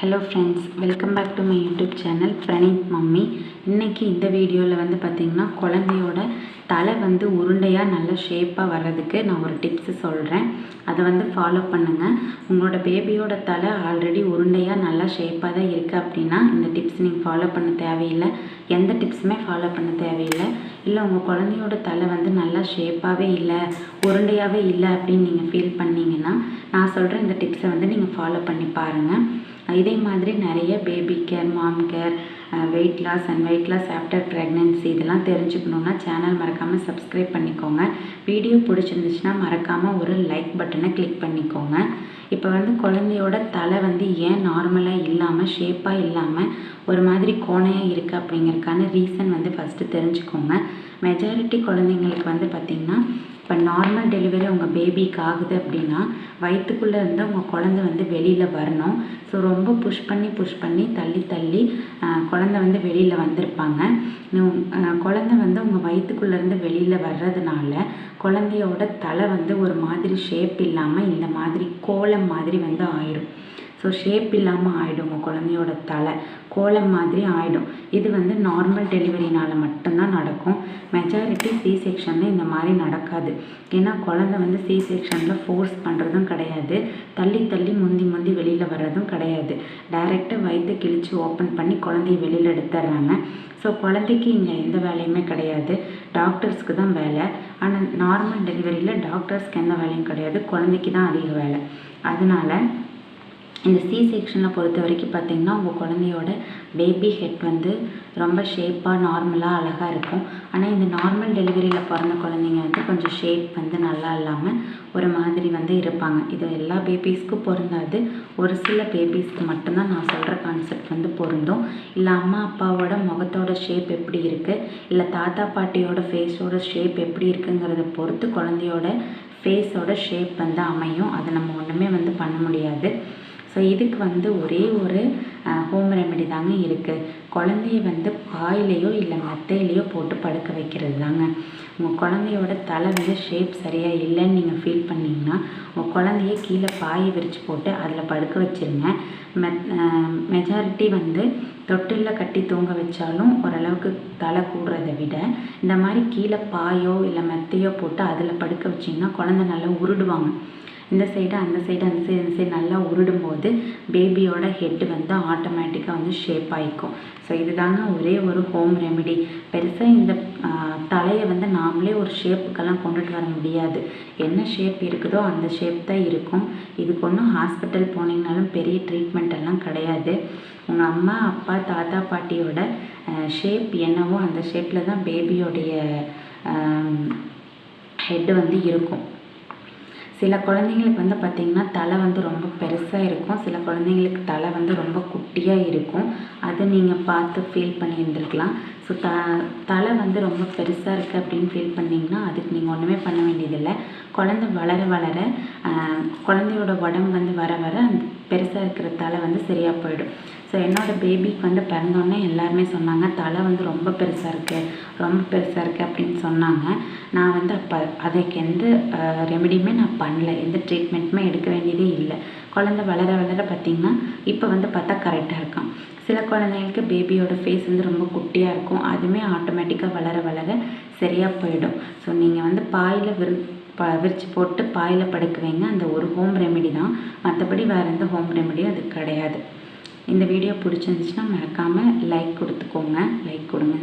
Hello friends, welcome back to my YouTube channel Praneeth mummy. இன்றைக்கி இந்த வீடியோவில் வந்து பார்த்திங்கன்னா குழந்தையோட தலை வந்து உருண்டையாக நல்ல ஷேப்பாக வர்றதுக்கு நான் ஒரு டிப்ஸு சொல்கிறேன். அதை வந்து ஃபாலோ பண்ணுங்கள். உங்களோட பேபியோட தலை ஆல்ரெடி உருண்டையாக நல்லா ஷேப்பாக தான் இருக்குது அப்படின்னா இந்த டிப்ஸ் நீங்கள் ஃபாலோ பண்ண தேவையில்லை. எந்த டிப்ஸுமே ஃபாலோ பண்ண தேவையில்லை. இல்லை உங்கள் குழந்தையோட தலை வந்து நல்லா ஷேப்பாகவே இல்லை, உருண்டையாகவே இல்லை அப்படின்னு நீங்கள் ஃபீல் பண்ணிங்கன்னா நான் சொல்கிற இந்த டிப்ஸை வந்து நீங்கள் ஃபாலோ பண்ணி பாருங்கள். இதே மாதிரி நிறைய baby care, mom care, weight loss and weight loss after pregnancy இதெல்லாம் தெரிஞ்சுக்கணுன்னா சேனல் மறக்காமல் சப்ஸ்கிரைப் பண்ணிக்கோங்க. வீடியோ பிடிச்சிருந்துச்சுன்னா மறக்காமல் ஒரு லைக் பட்டனை கிளிக் பண்ணிக்கோங்க. இப்போ வந்து குழந்தையோட தலை வந்து ஏன் நார்மலாக இல்லாமல் ஷேப்பாக இல்லாமல் ஒரு மாதிரி கோணையாக இருக்குது அப்படிங்கிறதுக்கான ரீசன் வந்து ஃபஸ்ட்டு தெரிஞ்சுக்கோங்க. மெஜாரிட்டி குழந்தைங்களுக்கு வந்து பார்த்திங்கன்னா இப்போ நார்மல் டெலிவரி உங்கள் பேபிக்கு ஆகுது அப்படின்னா வயிற்றுக்குள்ளே இருந்து உங்கள் குழந்தை வந்து வெளியில் வரணும். ஸோ ரொம்ப புஷ் பண்ணி தள்ளி குழந்தை வந்து வெளியில் வந்திருப்பாங்க. குழந்தை வந்து உங்கள் வயிற்றுக்குள்ளேருந்து வெளியில் வர்றதுனால குழந்தையோட தலை வந்து ஒரு மாதிரி ஷேப் இல்லாமல் இந்த மாதிரி கோலம் மாதிரி வந்து ஆயிடும். ஸோ ஷேப் இல்லாமல் ஆகிடும், உங்கள் குழந்தையோட தலை கோலம் மாதிரி ஆகிடும். இது வந்து நார்மல் டெலிவரினால் மட்டும்தான் நடக்கும். மெஜாரிட்டி சி செக்ஷனில் இந்த மாதிரி நடக்காது. ஏன்னா குழந்தை வந்து சி செக்ஷனில் ஃபோர்ஸ் பண்ணுறதும் கிடையாது, தள்ளி முந்தி வெளியில் வர்றதும் கிடையாது. டைரெக்டாக வயிற்றை கிழித்து ஓப்பன் பண்ணி குழந்தைய வெளியில் எடுத்துடுறாங்க. ஸோ குழந்தைக்கு இங்கே எந்த வேலையுமே கிடையாது, டாக்டர்ஸ்க்கு தான் வேலை. ஆனால் நார்மல் டெலிவரியில் டாக்டர்ஸ்க்கு எந்த வேலையும் கிடையாது, குழந்தைக்கு தான் அதிக வேலை. அதனால் இந்த சி செக்ஷனை பொறுத்த வரைக்கும் பார்த்திங்கன்னா உங்கள் குழந்தையோட பேபி ஹெட் வந்து ரொம்ப ஷேப்பாக நார்மலாக அழகாக இருக்கும். ஆனால் இந்த நார்மல் டெலிவரியில் பிறந்த குழந்தைங்க வந்து கொஞ்சம் ஷேப் வந்து நல்லா இல்லாமல் ஒரு மாதிரி வந்து இருப்பாங்க. இது எல்லா பேபிஸ்க்கும் பொருந்தாது, ஒரு சில பேபிஸ்க்கு மட்டும்தான் நான் சொல்கிற கான்செப்ட் வந்து பொருந்தும். இல்லை அம்மா அப்பாவோட முகத்தோட ஷேப் எப்படி இருக்குது, இல்லை தாத்தா பாட்டியோட ஃபேஸோட ஷேப் எப்படி இருக்குங்கிறத பொறுத்து குழந்தையோட ஃபேஸோட ஷேப் வந்து அமையும். அதை நம்ம ஒன்றுமே வந்து பண்ண முடியாது. ஸோ இதுக்கு வந்து ஒரே ஒரு ஹோம் ரெமெடி தாங்க இருக்குது. குழந்தைய வந்து பாயிலையோ இல்லை மெத்தையிலையோ போட்டு படுக்க வைக்கிறது தாங்க. உங்கள் குழந்தையோட தலை வந்து ஷேப் சரியாக இல்லைன்னு நீங்கள் ஃபீல் பண்ணிங்கன்னா உங்கள் குழந்தைய கீழே பாயை விரித்து போட்டு அதில் படுக்க வச்சுருங்க. மெஜாரிட்டி வந்து தொட்டிலில் கட்டி தூங்க வச்சாலும் ஓரளவுக்கு தலை கூடுறதை விட இந்த மாதிரி கீழே பாயோ இல்லை மெத்தையோ போட்டு அதில் படுக்க வச்சிங்கன்னா குழந்தை நல்லா உருடுவாங்க. இந்த சைடு அந்த சைடு நல்லா உருடும்போது பேபியோட ஹெட்டு வந்து ஆட்டோமேட்டிக்காக வந்து ஷேப் ஆகிக்கும். ஸோ இதுதாங்க ஒரே ஒரு ஹோம் ரெமெடி. பெருசாக இந்த தலையை வந்து நாமளே ஒரு ஷேப்புக்கெல்லாம் கொண்டுட்டு வர முடியாது. என்ன ஷேப் இருக்குதோ அந்த ஷேப் தான் இருக்கும். இதுக்கு ஒன்றும் ஹாஸ்பிட்டல் போனீங்கனாலும் பெரிய ட்ரீட்மெண்ட் எல்லாம் கிடையாது. உங்கள் அம்மா அப்பா தாத்தா பாட்டியோட ஷேப் என்னவோ அந்த ஷேப்பில் தான் பேபியோடைய ஹெட்டு வந்து இருக்கும். சில குழந்தைங்களுக்கு வந்து பார்த்திங்கன்னா தலை வந்து ரொம்ப பெருசாக இருக்கும், சில குழந்தைங்களுக்கு தலை வந்து ரொம்ப குட்டியாக இருக்கும். அதை நீங்கள் பார்த்து ஃபீல் பண்ணியிருந்துருக்கலாம். ஸோ தலை வந்து ரொம்ப பெருசாக இருக்குது அப்படின்னு ஃபீல் பண்ணிங்கன்னா அதுக்கு நீங்கள் ஒன்றுமே பண்ண வேண்டியதில்லை. குழந்தை வளர குழந்தையோட உடம்பு வந்து வர அந்த பெருசாக இருக்கிற தலை வந்து சரியாக போயிடும். ஸோ என்னோடய பேபிக்கு வந்து பிறந்தோடனே எல்லாருமே சொன்னாங்க தலை வந்து ரொம்ப பெருசாக இருக்குது அப்படின்னு சொன்னாங்க. நான் வந்து அப்போ அதுக்கு எந்த ரெமெடியுமே நான் பண்ணல, எந்த ட்ரீட்மெண்ட்டுமே எடுக்க வேண்டியதே இல்லை. குழந்தை வளர பார்த்திங்கன்னா இப்போ வந்து பார்த்தா கரெக்டாக இருக்கான். சில குழந்தைங்களுக்கு பேபியோட ஃபேஸ் வந்து ரொம்ப குட்டியாக இருக்கும், அதுவுமே ஆட்டோமேட்டிக்காக வளர சரியாக போயிடும். ஸோ நீங்கள் வந்து பாயில் விரித்து போட்டு பாயில் படுக்க வைங்க. அந்த ஒரு ஹோம் ரெமெடி தான், மற்றபடி வேறு எந்த ஹோம் ரெமெடியும் அது கிடையாது. இந்த வீடியோ பிடிச்சிருந்துச்சுன்னா மறக்காமல் லைக் கொடுங்க.